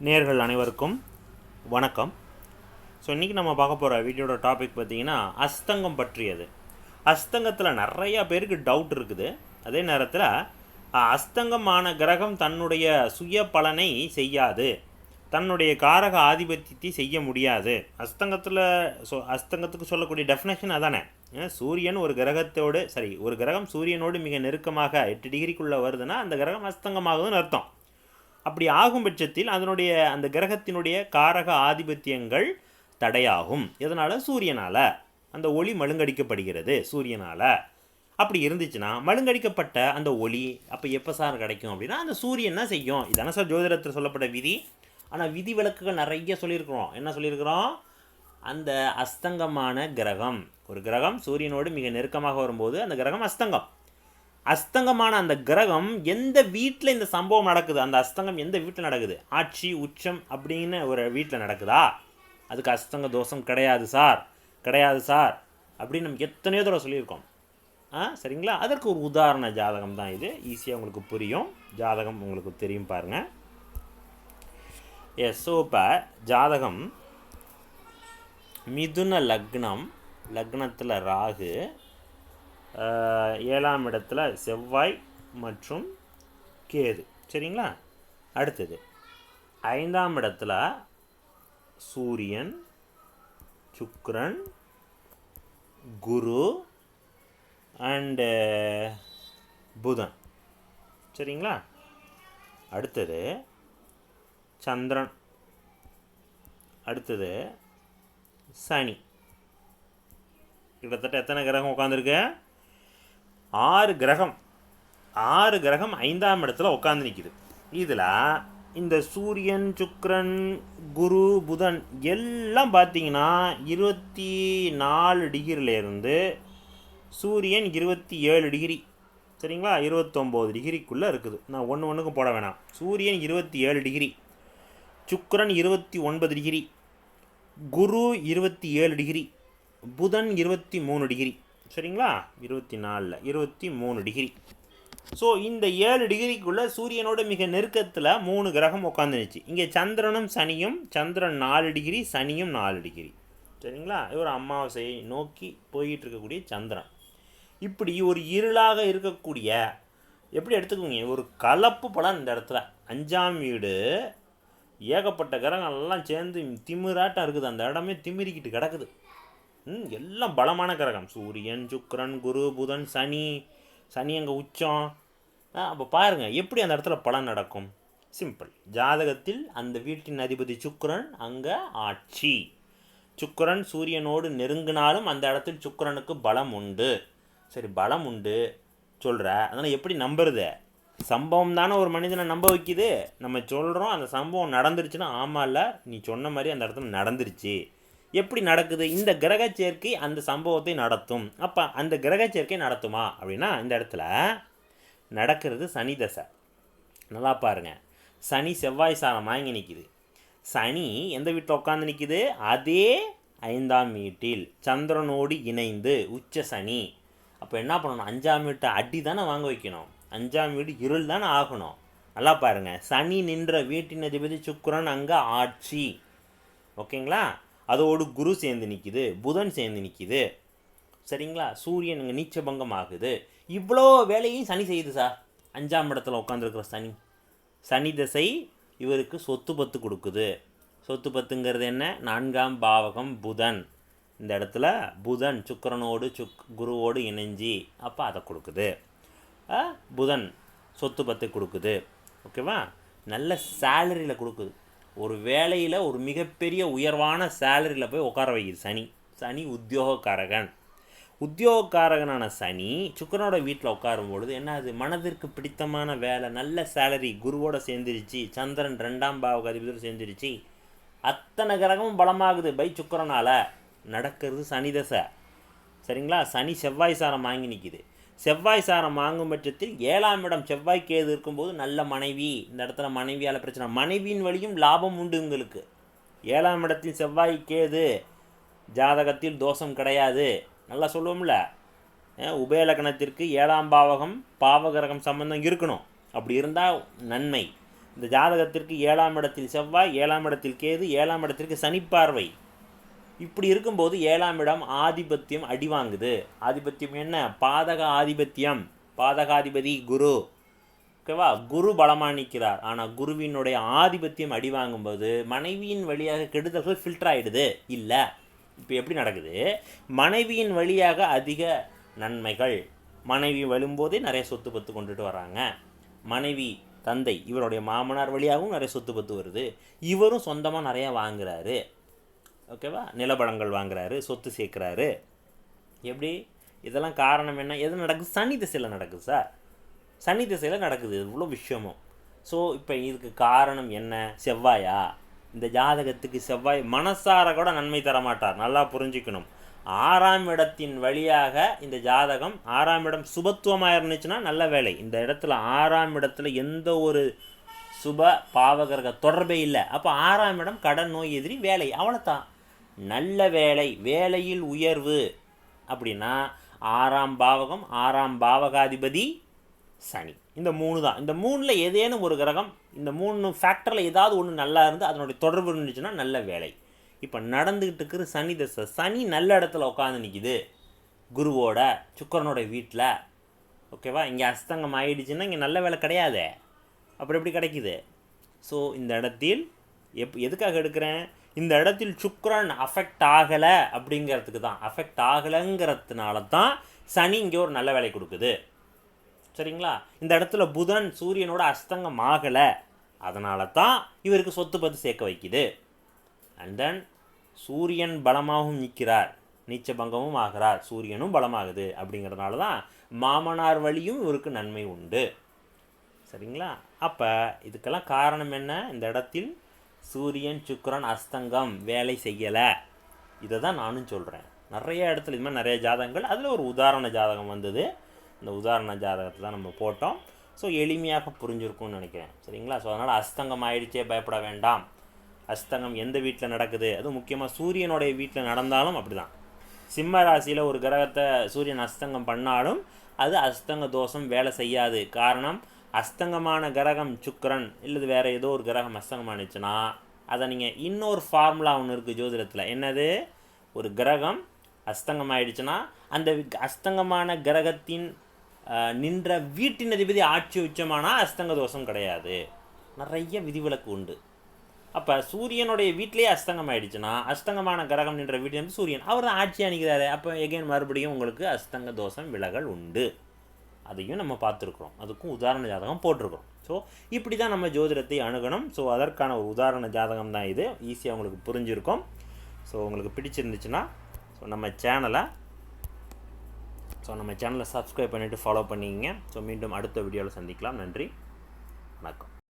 நேயர்கள் அனைவருக்கும் வணக்கம். ஸோ இன்றைக்கி நம்ம பார்க்க போகிற வீடியோட டாபிக் பார்த்திங்கன்னா அஸ்தங்கம் பற்றியது. அஸ்தங்கத்தில் நிறையா பேருக்கு டவுட் இருக்குது. அதே நேரத்தில் அஸ்தங்கமான கிரகம் தன்னுடைய சுய பலனை செய்யாது, தன்னுடைய காரக ஆதிபத்தியத்தை செய்ய முடியாது. அஸ்தங்கத்துக்கு சொல்லக்கூடிய டெஃபினேஷன் அதானே. சூரியன் ஒரு கிரகம் சூரியனோடு மிக நெருக்கமாக 8 டிகிரிக்குள்ளே வருதுன்னா அந்த கிரகம் அஸ்தங்கமாகுதுன்னு அர்த்தம். அப்படி ஆகும் பட்சத்தில் அதனுடைய அந்த கிரகத்தினுடைய காரக ஆதிபத்தியங்கள் தடையாகும். இதனால் சூரியனால் அந்த ஒளி மழுங்கடிக்கப்படுகிறது. சூரியனால் அப்படி இருந்துச்சுன்னா மழுங்கடிக்கப்பட்ட அந்த ஒளி அப்போ எப்போ சார் கிடைக்கும் அப்படின்னா அந்த சூரியன் தான் செய்யும். இதான சார் ஜோதிடத்தில் சொல்லப்பட்ட விதி. ஆனால் விதி விலக்குகள் நிறைய சொல்லியிருக்கிறோம். என்ன சொல்லியிருக்கிறோம்? அந்த அஸ்தங்கமான கிரகம், ஒரு கிரகம் சூரியனோடு மிக நெருக்கமாக வரும்போது அந்த கிரகம் அஸ்தங்கமான அந்த கிரகம் எந்த வீட்டில் இந்த சம்பவம் நடக்குது, அந்த அஸ்தங்கம் எந்த வீட்டில் நடக்குது, ஆட்சி உச்சம் அப்படின்னு ஒரு வீட்டில் நடக்குதா, அதுக்கு அஸ்தங்க தோஷம் கிடையாது சார் அப்படின்னு நம்ம எத்தனையோ தடவை சொல்லியிருக்கோம். சரிங்களா? அதற்கு ஒரு உதாரண ஜாதகம் தான் இது. ஈஸியாக உங்களுக்கு புரியும். ஜாதகம் உங்களுக்கு தெரியும் பாருங்கள். ஸோ இப்போ ஜாதகம் மிதுன லக்னத்தில் ராகு, 7ஆம் இடத்துல செவ்வாய் மற்றும் கேது. சரிங்களா? அடுத்தது 5ஆம் இடத்துல சூரியன், சுக்கிரன், குரு அண்டு புதன். சரிங்களா? அடுத்தது சந்திரன், அடுத்தது சனி. கிட்டத்தட்ட எத்தனை கிரகம் உட்காந்துருக்கு? 6 கிரகம் 5ஆம் இடத்துல உட்காந்து நிற்கிது. இதில் இந்த சூரியன், சுக்கிரன், குரு, புதன் எல்லாம் பார்த்தீங்கன்னா 24 டிகிரியிலேருந்து சூரியன் 27 டிகிரி, சரிங்களா, 29 டிகிரிக்குள்ளே இருக்குது. நான் ஒன்றுக்கும் போட வேணாம். சூரியன் 27 டிகிரி, சுக்கிரன் 29 டிகிரி, குரு 27 டிகிரி, புதன் 23 டிகிரி. சரிங்களா? 24 23 டிகிரி. ஸோ இந்த 7 டிகிரிக்குள்ளே சூரியனோட மிக நெருக்கத்தில் 3 கிரகம் உட்காந்துருச்சு. இங்கே சந்திரனும் சனியும், சந்திரன் 4 டிகிரி, சனியும் 4 டிகிரி. சரிங்களா? ஒரு அமாவாசையை நோக்கி போயிட்டு இருக்கக்கூடிய சந்திரன். இப்படி ஒரு இருளாக இருக்கக்கூடிய, எப்படி எடுத்துக்கோங்க, ஒரு கலப்பு படம் இந்த இடத்துல. 5ஆம் வீடு ஏகப்பட்ட கிரகங்கள்லாம் சேர்ந்து திமிராட்டம் இருக்குது. அந்த இடமே திமிரிக்கிட்டு கிடக்குது. எல்லாம் பலமான கிரகம். சூரியன், சுக்கிரன், குரு, புதன், சனி அங்கே உச்சம். அப்போ பாருங்கள் எப்படி அந்த இடத்துல பலன் நடக்கும். சிம்பிள். ஜாதகத்தில் அந்த வீட்டின் அதிபதி சுக்கிரன் அங்கே ஆட்சி. சுக்கிரன் சூரியனோடு நெருங்கினாலும் அந்த இடத்தில் சுக்கிரனுக்கு பலம் உண்டு. சரி, பலம் உண்டு சொல்கிற, அதனால் எப்படி நம்புறது? சம்பவம் தானே ஒரு மனிதனை நம்ப வைக்குது. நம்ம சொல்கிறோம் அந்த சம்பவம் நடந்துருச்சுன்னா ஆமாம் இல்லை, நீ சொன்ன மாதிரி அந்த இடத்துல நடந்துருச்சு. எப்படி நடக்குது? இந்த கிரக சேர்க்கை அந்த சம்பவத்தை நடத்தும். அப்போ அந்த கிரக சேர்க்கை நடத்துமா அப்படின்னா இந்த இடத்துல நடக்கிறது சனி தசை. நல்லா பாருங்கள். சனி செவ்வாய் சாரம் வாங்கி நிற்கிது. சனி எந்த வீட்டில் உட்காந்து நிற்கிது? அதே 5ஆம் வீட்டில் சந்திரனோடு இணைந்து உச்ச சனி. அப்போ என்ன பண்ணணும்? 5ஆம் வீட்டை அடி தானே வாங்க வைக்கணும். 5ஆம் வீடு இருள் தானே ஆகணும். நல்லா பாருங்கள். சனி நின்ற வீட்டின் அதிபதி சுக்கிரன் அங்கே ஆட்சி. ஓகேங்களா? அதோடு குரு சேர்ந்து நிற்கிது, புதன் சேர்ந்து நிற்கிது. சரிங்களா? சூரியன் இங்கே நீச்சபங்கம் ஆகுது. இவ்வளோ வேலையும் சனி செய்யுது சார். 5ஆம் இடத்துல உட்காந்துருக்கிற சனி தசை இவருக்கு சொத்து பத்து கொடுக்குது. சொத்து பத்துங்கிறது என்ன? 4ஆம் பாவகம் புதன். இந்த இடத்துல புதன் சுக்கிரனோடு குருவோடு இணைஞ்சி அப்போ அதை கொடுக்குது. புதன் சொத்து பத்து கொடுக்குது. ஓகேவா? நல்ல சேலரியில் கொடுக்குது. ஒரு வேலையில் ஒரு மிகப்பெரிய உயர்வான சேலரியில் போய் உட்கார வைக்குது சனி உத்தியோகக்காரகனான சனி சுக்கிரனோட வீட்டில் உட்காரும்பொழுது என்ன ஆகுது? மனதிற்கு பிடித்தமான வேலை, நல்ல சேலரி, குருவோடு சேர்ந்துருச்சு. சந்திரன் 2ஆம் பாவக அதிபதியோடு சேர்ந்துருச்சு. அத்தனை கிரகமும் பலமாகுது பை சுக்கிரனால். நடக்கிறது சனி தசை. சரிங்களா? சனி செவ்வாய் சாரம் வாங்கி நிற்கிது. செவ்வாய் சாரம் வாங்கும் பட்சத்தில் 7ஆம் இடம் செவ்வாய் கேது இருக்கும்போது நல்ல மனைவி. இந்த இடத்துல மனைவியால் பிரச்சனை, மனைவியின் வழியும் லாபம் உண்டு உங்களுக்கு. 7ஆம் இடத்தில் செவ்வாய் கேது ஜாதகத்தில் தோஷம் கிடையாது. நல்லா சொல்லுவோம்ல, உபயலக்கணத்திற்கு 7ஆம் பாவகம் பாவகிரகம் சம்பந்தம் இருக்கணும். அப்படி இருந்தால் நன்மை. இந்த ஜாதகத்திற்கு 7ஆம் இடத்தில் செவ்வாய், 7ஆம் இடத்தில் கேது, 7ஆம் இடத்திற்கு சனிப்பார்வை. இப்படி இருக்கும்போது 7ஆம் இடம் ஆதிபத்தியம் அடி வாங்குது. ஆதிபத்தியம் என்ன? பாதக ஆதிபத்தியம். பாதகாதிபதி குரு. ஓகேவா? குரு பலமாக நிற்கிறார். ஆனால் குருவினுடைய ஆதிபத்தியம் அடி வாங்கும்போது மனைவியின் வழியாக கெடுதல்கள் ஃபில்டர் ஆகிடுது. இல்லை, இப்போ எப்படி நடக்குது? மனைவியின் வழியாக அதிக நன்மைகள். மனைவி வரும்போதே நிறைய சொத்து பத்து கொண்டுட்டு வராங்க. மனைவி தந்தை இவருடைய மாமனார் வழியாகவும் நிறைய சொத்து பத்து வருது. இவரும் சொந்தமாக நிறையா வாங்குறாரு. ஓகேவா? நிலபலங்கள் வாங்குறாரு, சொத்து சேர்க்குறாரு. எப்படி? இதெல்லாம் காரணம் என்ன? எது நடக்குது? சனி திசையில் நடக்குது சார். சனி திசையில் நடக்குது இவ்வளோ விஷயமும். ஸோ இப்போ இதுக்கு காரணம் என்ன? செவ்வாயா? இந்த ஜாதகத்துக்கு செவ்வாய் மனசார கூட நன்மை தரமாட்டார். நல்லா புரிஞ்சுக்கணும். 6ஆம் இடத்தின் வழியாக இந்த ஜாதகம், 6ஆம் இடம் சுபத்துவமாக இருந்துச்சுன்னா நல்ல வேலை. இந்த இடத்துல 6ஆம் இடத்துல எந்த ஒரு சுப பாவகரக தொடர்பே இல்லை. அப்போ 6ஆம் இடம் கடன், நோய், எதிரி, வேலை, அவ்வளோதான். நல்ல வேலை, வேலையில் உயர்வு அப்படின்னா 6ஆம் பாவகம், 6ஆம் பாவகாதிபதி சனி. இந்த 3 தான். இந்த 3ல் ஏதேனும் ஒரு கிரகம், இந்த 3 ஃபேக்டரில் ஏதாவது ஒன்று நல்லா இருந்து அதனுடைய தொடர்பு இருந்துச்சுன்னா நல்ல வேலை. இப்போ நடந்துக்கிட்டு இருக்கிற சனி தசை. சனி நல்ல இடத்துல உட்காந்து நிற்கிது, குருவோட சுக்கரனோட வீட்டில். ஓகேவா? இங்கே அஸ்தங்கம் ஆகிடுச்சுன்னா இங்கே நல்ல வேலை கிடையாதே. அப்புறம் எப்படி கிடைக்குது? ஸோ இந்த இடத்தில் எதுக்காக எடுக்கிறேன்? இந்த இடத்தில் சுக்கிரன் அஃபெக்ட் ஆகலை அப்படிங்கிறதுக்கு தான். அஃபெக்ட் ஆகலைங்கிறதுனால தான் சனி இங்கே ஒரு நல்ல வேலை கொடுக்குது. சரிங்களா? இந்த இடத்துல புதன் சூரியனோட அஸ்தங்கம் ஆகலை, அதனால தான் இவருக்கு சொத்து பத்து சேர்க்க வைக்குது. அண்ட் தென் சூரியன் பலமாகவும் நிற்கிறார், நீச்ச பங்கமும் ஆகிறார், சூரியனும் பலமாகுது. அப்படிங்கிறதுனால தான் மாமனார் வழியும் இவருக்கு நன்மை உண்டு. சரிங்களா? அப்போ இதுக்கெல்லாம் காரணம் என்ன? இந்த இடத்தில் சூரியன் சுக்கிரன் அஸ்தங்கம் வேலை செய்யலை. இதை தான் நானும் சொல்கிறேன். நிறைய இடத்துல இது மாதிரி நிறைய ஜாதகங்கள், அதில் ஒரு உதாரண ஜாதகம் வந்தது. இந்த உதாரண ஜாதகத்தை தான் நம்ம போட்டோம். ஸோ எளிமையாக புரிஞ்சிருக்கும்னு நினைக்கிறேன். சரிங்களா? ஸோ அதனால் அஸ்தங்கம் ஆயிடுச்சே பயப்பட வேண்டாம். அஸ்தங்கம் எந்த வீட்டில் நடக்குது, அதுவும் முக்கியமாக சூரியனுடைய வீட்டில் நடந்தாலும் அப்படி தான். சிம்ம ராசியில் ஒரு கிரகத்தை சூரியன் அஸ்தங்கம் பண்ணாலும் அது அஸ்தங்க தோஷம் வேலை செய்யாது. காரணம், அஸ்தங்கமான கிரகம் சுக்கிரன் இல்லது வேறு ஏதோ ஒரு கிரகம் அஸ்தங்கமானுச்சுன்னா அதை நீங்கள் இன்னொரு ஃபார்முலா ஒன்று இருக்குது ஜோதிடத்தில். என்னது? ஒரு கிரகம் அஸ்தங்கம் ஆயிடுச்சுன்னா அந்த அஸ்தங்கமான கிரகத்தின் நின்ற வீட்டின் அதிபதி ஆட்சி உச்சமானால் அஸ்தங்க தோஷம் கிடையாது. நிறைய விதிவிலக்கு உண்டு. அப்போ சூரியனுடைய வீட்டிலேயே அஸ்தங்கம் ஆயிடுச்சுன்னா அஸ்தங்கமான கிரகம் நின்ற வீட்டில் சூரியன் அவர் தான் ஆட்சி அணிக்கிறாரு. அப்போ எகைன் மறுபடியும் உங்களுக்கு அஸ்தங்க தோஷம் விலகல் உண்டு. அதையும் நம்ம பார்த்துருக்குறோம். அதுக்கும் உதாரண ஜாதகம் போட்டிருக்கிறோம். ஸோ இப்படி தான் நம்ம ஜோதிடத்தை அணுகணும். ஸோ அதற்கான ஒரு உதாரண ஜாதகம் தான் இது. ஈஸியாக உங்களுக்கு புரிஞ்சிருக்கும். ஸோ உங்களுக்கு பிடிச்சிருந்துச்சுன்னா நம்ம சேனலை சப்ஸ்கிரைப் பண்ணிவிட்டு ஃபாலோ பண்ணிக்கங்க. ஸோ மீண்டும் அடுத்த வீடியோவில் சந்திக்கலாம். நன்றி, வணக்கம்.